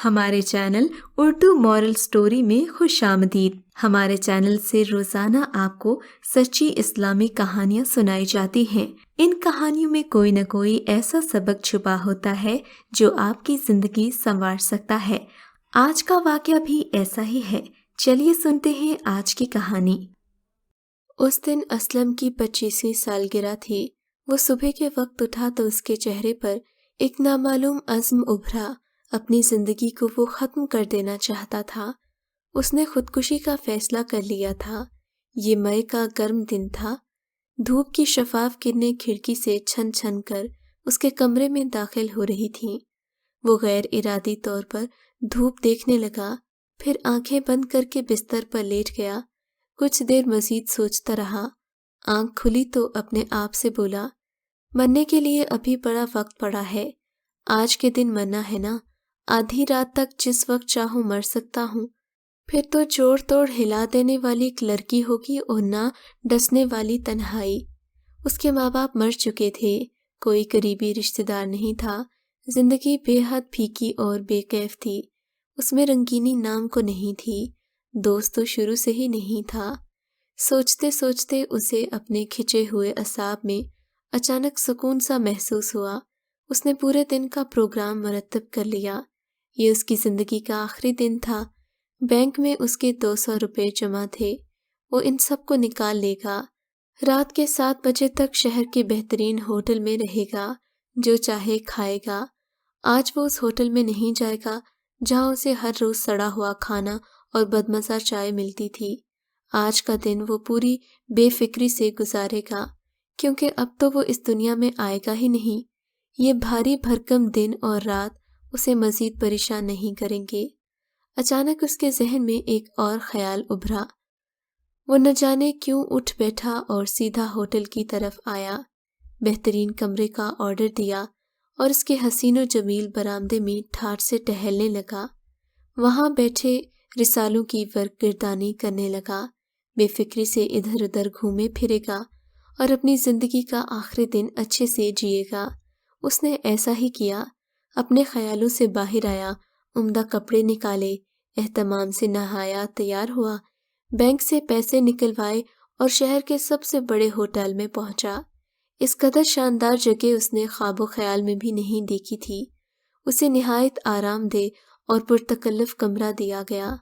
ہمارے channel Urdu moral story میں خوش آمدید۔ ہمارے چینل سے روزانہ آپ کو سچی اسلامی کہانیاں سنائی جاتی ہیں۔ ان کہانیوں میں کوئی نہ کوئی ایسا سبق چھپا ہوتا ہے جو آپ کی زندگی سنوار سکتا ہے۔ آج کا واقعہ بھی ایسا ہی ہے۔ چلیے سنتے ہیں آج کی کہانی۔ اس دن اسلم کی 25ویں سالگرہ تھی۔ وہ صبح کے وقت اٹھا تو اس کے چہرے پر ایک نامعلوم عزم ابھرا۔ اپنی زندگی کو وہ ختم کر دینا چاہتا تھا۔ اس نے خودکشی کا فیصلہ کر لیا تھا۔ یہ مئی کا گرم دن تھا۔ دھوپ کی شفاف کرنیں کھڑکی سے چھن چھن کر اس کے کمرے میں داخل ہو رہی تھیں۔ وہ غیر ارادی طور پر دھوپ دیکھنے لگا، پھر آنکھیں بند کر کے بستر پر لیٹ گیا۔ کچھ دیر مزید سوچتا رہا۔ آنکھ کھلی تو اپنے آپ سے بولا، مرنے کے لیے ابھی بڑا وقت پڑا ہے۔ آج کے دن مرنا ہے نا، آدھی رات تک جس وقت چاہوں مر سکتا ہوں۔ پھر تو جوڑ توڑ ہلا دینے والی ایک لڑکی ہوگی اور نہ ڈسنے والی تنہائی۔ اس کے ماں باپ مر چکے تھے، کوئی قریبی رشتہ دار نہیں تھا۔ زندگی بے حد پھیکی اور بے کیف تھی۔ اس میں رنگینی نام کو نہیں تھی، دوست تو شروع سے ہی نہیں تھا۔ سوچتے سوچتے اسے اپنے کھچے ہوئے اعصاب میں اچانک سکون سا محسوس ہوا۔ اس نے پورے دن کا پروگرام مرتب کر لیا۔ یہ اس کی زندگی کا آخری دن تھا۔ بینک میں اس کے 200 روپے جمع تھے، وہ ان سب کو نکال لے گا۔ رات کے 7 بجے تک شہر کے بہترین ہوٹل میں رہے گا، جو چاہے کھائے گا۔ آج وہ اس ہوٹل میں نہیں جائے گا جہاں اسے ہر روز سڑا ہوا کھانا اور بدمزہ چائے ملتی تھی۔ آج کا دن وہ پوری بے فکری سے گزارے گا، کیونکہ اب تو وہ اس دنیا میں آئے گا ہی نہیں۔ یہ بھاری بھرکم دن اور رات اسے مزید پریشان نہیں کریں گے۔ اچانک اس کے ذہن میں ایک اور خیال ابھرا۔ وہ نہ جانے کیوں اٹھ بیٹھا اور سیدھا ہوٹل کی طرف آیا۔ بہترین کمرے کا آرڈر دیا اور اس کے حسین و جمیل برآمدے میں ٹھاٹھ سے ٹہلنے لگا۔ وہاں بیٹھے رسالوں کی ورق گردانی کرنے لگا۔ بے فکری سے ادھر ادھر گھومے پھرے گا اور اپنی زندگی کا آخری دن اچھے سے جیے گا۔ اس نے ایسا ہی کیا۔ اپنے خیالوں سے باہر آیا، عمدہ کپڑے نکالے، اہتمام سے نہایا، تیار ہوا، بینک سے پیسے نکلوائے اور شہر کے سب سے بڑے ہوٹل میں پہنچا۔ اس قدر شاندار جگہ اس نے خواب و خیال میں بھی نہیں دیکھی تھی۔ اسے نہایت آرام دہ اور پرتکلف کمرہ دیا گیا۔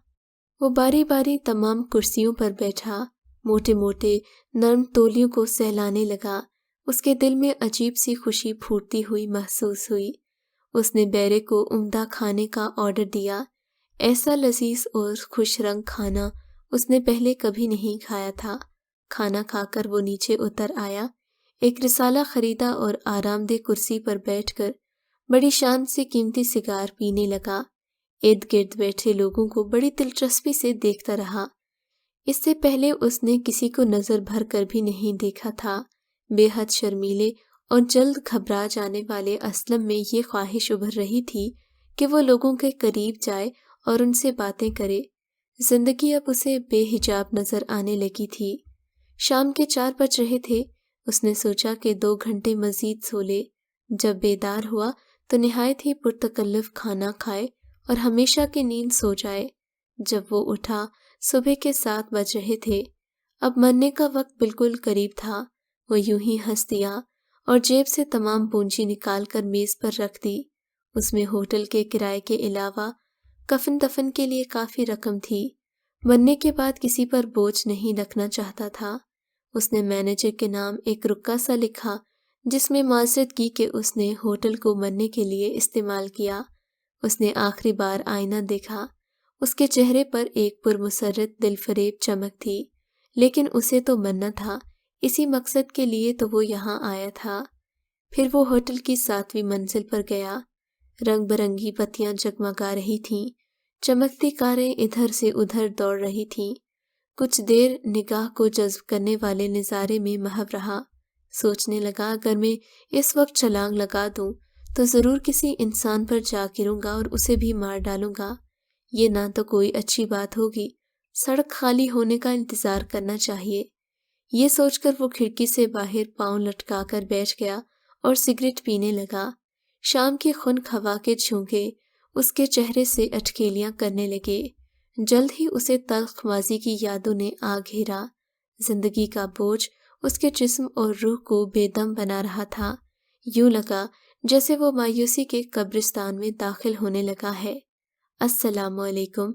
وہ باری باری تمام کرسیوں پر بیٹھا، موٹے موٹے نرم تولیوں کو سہلانے لگا۔ اس کے دل میں عجیب سی خوشی پھوٹتی ہوئی محسوس ہوئی۔ اس نے بیرے کو عمدہ کھانے کا آرڈر دیا۔ ایسا لذیذ اور خوش رنگ کھانا اس نے پہلے کبھی نہیں کھایا تھا۔ کھانا کھا کر وہ نیچے اتر آیا، ایک رسالہ خریدا اور آرام دہ کرسی پر بیٹھ کر بڑی شان سے قیمتی سگار پینے لگا۔ ارد گرد بیٹھے لوگوں کو بڑی دلچسپی سے دیکھتا رہا۔ اس سے پہلے اس نے کسی کو نظر بھر کر بھی نہیں دیکھا تھا۔ بے حد شرمیلے اور جلد گھبرا جانے والے اسلم میں یہ خواہش ابھر رہی تھی کہ وہ لوگوں کے قریب جائے اور ان سے باتیں کرے۔ زندگی اب اسے بے حجاب نظر آنے لگی تھی۔ شام کے 4 بج رہے تھے۔ اس نے سوچا کہ 2 گھنٹے مزید سو لے۔ جب بیدار ہوا تو نہایت ہی پرتکلف کھانا کھائے اور ہمیشہ کی نیند سو جائے۔ جب وہ اٹھا صبح کے 7 بج رہے تھے۔ اب مرنے کا وقت بالکل قریب تھا۔ وہ یوں ہی ہنس دیا اور جیب سے تمام پونجی نکال کر میز پر رکھ دی۔ اس میں ہوٹل کے کرائے کے علاوہ کفن دفن کے لیے کافی رقم تھی۔ مرنے کے بعد کسی پر بوجھ نہیں رکھنا چاہتا تھا۔ اس نے مینیجر کے نام ایک رکا سا لکھا، جس میں معذرت کی کہ اس نے ہوٹل کو مرنے کے لیے استعمال کیا۔ اس نے آخری بار آئینہ دیکھا۔ اس کے چہرے پر ایک پرمسرت دل فریب چمک تھی، لیکن اسے تو مرنا تھا، اسی مقصد کے لیے تو وہ یہاں آیا تھا۔ پھر وہ ہوٹل کی 7ویں منزل پر گیا۔ رنگ برنگی بتیاں جگمگا رہی تھیں، چمکتی کاریں ادھر سے ادھر دوڑ رہی تھیں۔ کچھ دیر نگاہ کو جذب کرنے والے نظارے میں محو رہا۔ سوچنے لگا، اگر میں اس وقت چھلانگ لگا دوں تو ضرور کسی انسان پر جا گروں گا اور اسے بھی مار ڈالوں گا۔ یہ نہ تو کوئی اچھی بات ہوگی، سڑک خالی ہونے کا انتظار کرنا چاہیے۔ یہ سوچ کر وہ کھڑکی سے باہر پاؤں لٹکا کر بیٹھ گیا اور سگریٹ پینے لگا۔ شام کی خنک ہوا کے جھونکے اس کے چہرے سے اٹکیلیاں کرنے لگے۔ جلد ہی اسے تلخ ماضی کی یادوں نے آ گھیرا۔ زندگی کا بوجھ اس کے جسم اور روح کو بے دم بنا رہا تھا۔ یوں لگا جیسے وہ مایوسی کے قبرستان میں داخل ہونے لگا ہے۔ السلام علیکم،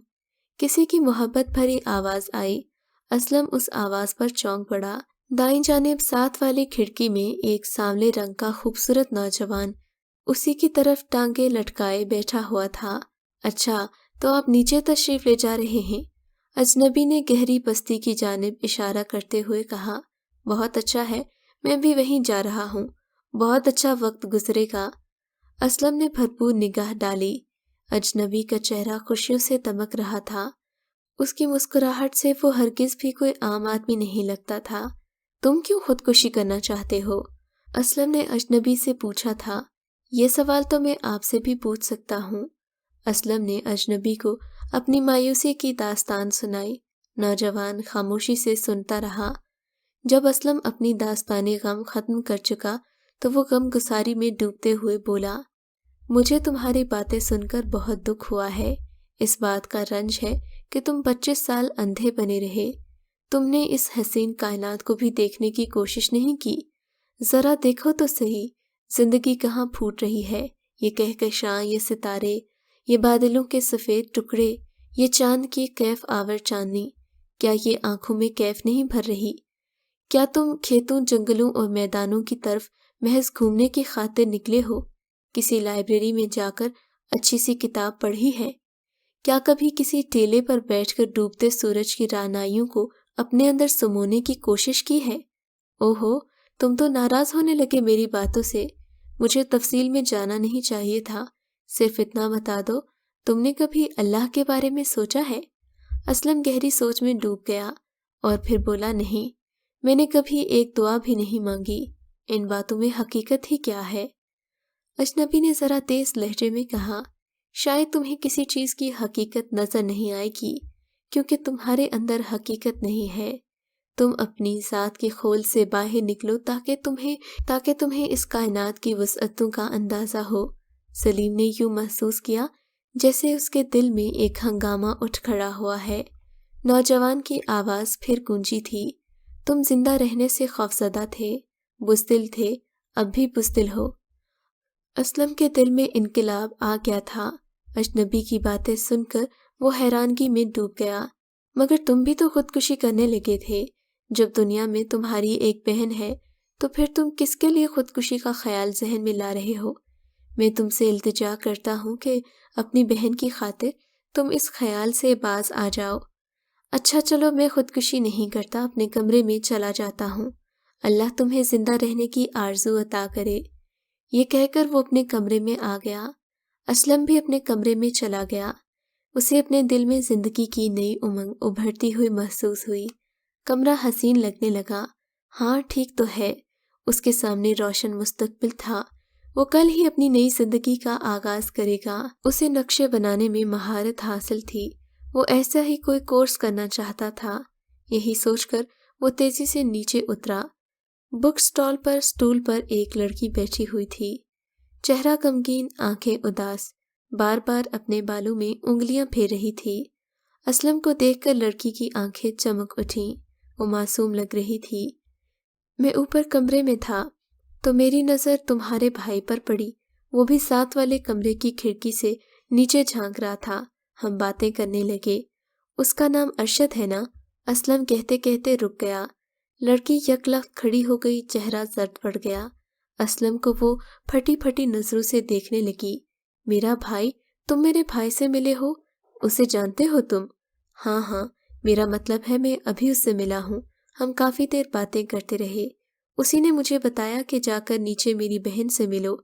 کسی کی محبت بھری آواز آئی۔ اسلم اس آواز پر چونک پڑا۔ دائیں جانب ساتھ والی کھڑکی میں ایک سانولے رنگ کا خوبصورت نوجوان اسی کی طرف ٹانگیں لٹکائے بیٹھا ہوا تھا۔ اچھا، تو آپ نیچے تشریف لے جا رہے ہیں؟ اجنبی نے گہری بستی کی جانب اشارہ کرتے ہوئے کہا۔ بہت اچھا ہے، میں بھی وہیں جا رہا ہوں، بہت اچھا وقت گزرے گا۔ اسلم نے بھرپور نگاہ ڈالی۔ اجنبی کا چہرہ خوشیوں سے دمک رہا تھا۔ اس کی مسکراہٹ سے وہ ہرگز بھی کوئی عام آدمی نہیں لگتا تھا۔ تم کیوں خودکشی کرنا چاہتے ہو؟ اسلم نے اجنبی سے پوچھا تھا۔ یہ سوال تو میں آپ سے بھی پوچھ سکتا ہوں۔ اسلم نے اجنبی کو اپنی مایوسی کی داستان سنائی۔ نوجوان خاموشی سے سنتا رہا۔ جب اسلم اپنی داستان غم ختم کر چکا تو وہ غم گساری میں ڈوبتے ہوئے بولا، مجھے تمہاری باتیں سن کر بہت دکھ ہوا ہے۔ اس بات کا رنج ہے کہ تم 25 سال اندھے بنے رہے۔ تم نے اس حسین کائنات کو بھی دیکھنے کی کوشش نہیں کی۔ ذرا دیکھو تو صحیح، زندگی کہاں پھوٹ رہی ہے۔ یہ کہکشاں، یہ ستارے، یہ بادلوں کے سفید ٹکڑے، یہ چاند کی کیف آور چاندنی، کیا یہ آنکھوں میں کیف نہیں بھر رہی؟ کیا تم کھیتوں، جنگلوں اور میدانوں کی طرف محض گھومنے کی خاطر نکلے ہو؟ کسی لائبریری میں جا کر اچھی سی کتاب پڑھی ہے؟ کیا کبھی کسی ٹیلے پر بیٹھ کر ڈوبتے سورج کی رعنائیوں کو اپنے اندر سمونے کی کوشش کی ہے؟ اوہو، تم تو ناراض ہونے لگے میری باتوں سے۔ مجھے تفصیل میں جانا نہیں چاہیے تھا، صرف اتنا بتا دو، تم نے کبھی اللہ کے بارے میں سوچا ہے؟ اسلم گہری سوچ میں ڈوب گیا اور پھر بولا، نہیں، میں نے کبھی ایک دعا بھی نہیں مانگی۔ ان باتوں میں حقیقت ہی کیا ہے؟ اجنبی نے ذرا تیز لہجے میں کہا، شاید تمہیں کسی چیز کی حقیقت نظر نہیں آئے گی کیونکہ تمہارے اندر حقیقت نہیں ہے۔ تم اپنی ذات کے خول سے باہر نکلو تاکہ تمہیں اس کائنات کی وسعتوں کا اندازہ ہو۔ سلیم نے یوں محسوس کیا جیسے اس کے دل میں ایک ہنگامہ اٹھ کھڑا ہوا ہے۔ نوجوان کی آواز پھر گونجی تھی، تم زندہ رہنے سے خوفزدہ تھے، بزدل تھے، اب بھی بزدل ہو۔ اسلم کے دل میں انقلاب آ گیا تھا۔ اجنبی کی باتیں سن کر وہ حیرانگی میں ڈوب گیا۔ مگر تم بھی تو خودکشی کرنے لگے تھے۔ جب دنیا میں تمہاری ایک بہن ہے تو پھر تم کس کے لیے خودکشی کا خیال ذہن میں لا رہے ہو؟ میں تم سے التجا کرتا ہوں کہ اپنی بہن کی خاطر تم اس خیال سے باز آ جاؤ۔ اچھا چلو، میں خودکشی نہیں کرتا، اپنے کمرے میں چلا جاتا ہوں۔ اللہ تمہیں زندہ رہنے کی آرزو عطا کرے۔ یہ کہہ کر وہ اپنے کمرے میں آ گیا۔ اسلم بھی اپنے کمرے میں چلا گیا۔ اسے اپنے دل میں زندگی کی نئی امنگ ابھرتی ہوئی محسوس ہوئی۔ کمرہ حسین لگنے لگا۔ ہاں ٹھیک تو ہے، اس کے سامنے روشن مستقبل تھا۔ وہ کل ہی اپنی نئی زندگی کا آغاز کرے گا۔ اسے نقشے بنانے میں مہارت حاصل تھی۔ وہ ایسا ہی کوئی کورس کرنا چاہتا تھا۔ یہی سوچ کر وہ تیزی سے نیچے اترا۔ بک سٹال پر سٹول پر ایک لڑکی بیٹھی ہوئی تھی، چہرہ غمگین، آنکھیں اداس، بار بار اپنے بالوں میں انگلیاں پھیر رہی تھی۔ اسلم کو دیکھ کر لڑکی کی آنکھیں چمک اٹھیں، وہ معصوم لگ رہی تھی۔ میں اوپر کمرے میں تھا تو میری نظر تمہارے بھائی پر پڑی، وہ بھی ساتھ والے کمرے کی کھڑکی سے نیچے جھانک رہا تھا۔ ہم باتیں کرنے لگے۔ اس کا نام ارشد ہے نا؟ اسلم کہتے کہتے رک گیا۔ لڑکی یکلخت کھڑی ہو گئی، چہرہ زرد پڑ گیا۔ اسلم کو وہ پھٹی پھٹی نظروں سے دیکھنے لگی۔ میرا بھائی؟ تم میرے بھائی سے ملے ہو؟ اسے جانتے ہو تم؟ ہاں ہاں، میرا مطلب ہے میں ابھی اس سے ملا ہوں۔ ہم کافی دیر باتیں کرتے رہے۔ اسی نے مجھے بتایا کہ جا کر نیچے میری بہن سے ملو۔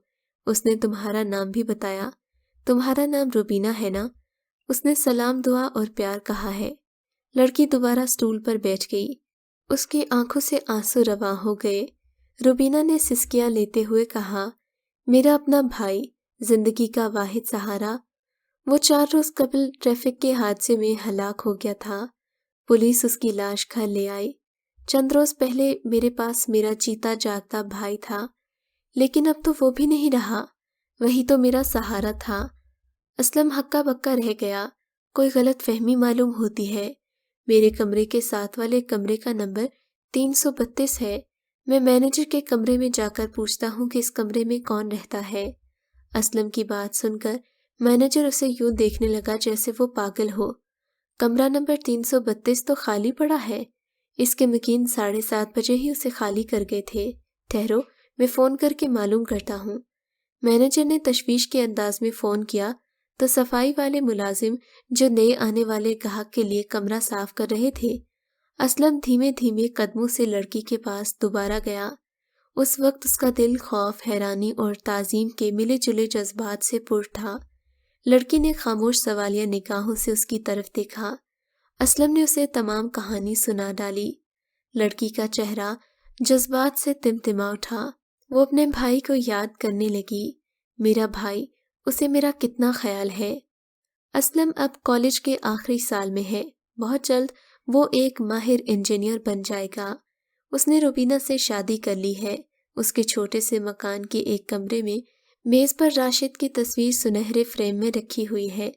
اس نے تمہارا نام بھی بتایا۔ تمہارا نام روبینہ ہے نا؟ اس نے سلام، دعا اور پیار کہا ہے۔ لڑکی دوبارہ سٹول پر بیٹھ گئی۔ اس کی آنکھوں سے آنسو رواں ہو گئے۔ روبینہ نے سسکیاں لیتے ہوئے کہا، میرا اپنا بھائی، زندگی کا واحد سہارا۔ وہ 4 روز قبل ٹریفک کے حادثے میں ہلاک ہو گیا تھا۔ پولیس اس کی لاش گھر لے آئی۔ چند روز پہلے میرے پاس میرا جیتا جاگتا بھائی تھا، لیکن اب تو وہ بھی نہیں رہا۔ وہی تو میرا سہارا تھا۔ اسلم ہکا بکا رہ گیا۔ کوئی غلط فہمی معلوم ہوتی ہے۔ میرے کمرے کے ساتھ والے کمرے کا نمبر 332 ہے۔ میں مینیجر کے کمرے میں جا کر پوچھتا ہوں کہ اس کمرے میں کون رہتا ہے۔ اسلم کی بات سن کر مینیجر اسے یوں دیکھنے لگا جیسے وہ پاگل ہو۔ کمرہ نمبر 332 تو خالی پڑا ہے۔ اس کے مکین 7:30 بجے ہی اسے خالی کر گئے تھے۔ ٹھہرو، میں فون کر کے معلوم کرتا ہوں۔ مینیجر نے تشویش کے انداز میں فون کیا تو صفائی والے ملازم جو نئے آنے والے گاہک کے لیے کمرہ صاف کر رہے تھے، اسلم دھیمے دھیمے قدموں سے لڑکی کے پاس دوبارہ گیا۔ اس وقت اس کا دل خوف، حیرانی اور تعظیم کے ملے جلے جذبات سے پر تھا۔ لڑکی نے خاموش سوالیہ نگاہوں سے اس کی طرف دیکھا۔ اسلم نے اسے تمام کہانی سنا ڈالی۔ لڑکی کا چہرہ جذبات سے تمتما اٹھا۔ وہ اپنے بھائی کو یاد کرنے لگی۔ میرا بھائی، اسے میرا کتنا خیال ہے۔ اسلم اب کالج کے آخری سال میں ہے۔ بہت جلد وہ ایک ماہر انجینئر بن جائے گا۔ اس نے روبینہ سے شادی کر لی ہے۔ اس کے چھوٹے سے مکان کے ایک کمرے میں میز پر راشد کی تصویر سنہرے فریم میں رکھی ہوئی ہے۔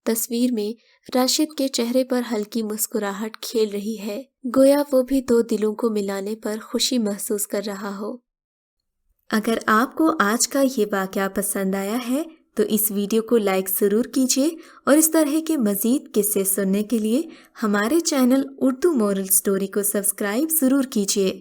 تصویر میں راشد کے چہرے پر ہلکی مسکراہٹ کھیل رہی ہے، گویا وہ بھی دو دلوں کو ملانے پر خوشی محسوس کر رہا ہو۔ اگر آپ کو آج کا یہ واقعہ پسند آیا ہے تو اس ویڈیو کو لائک ضرور کیجیے اور اس طرح کے مزید قصے سننے کے لیے ہمارے چینل اردو مورل سٹوری کو سبسکرائب ضرور کیجیے۔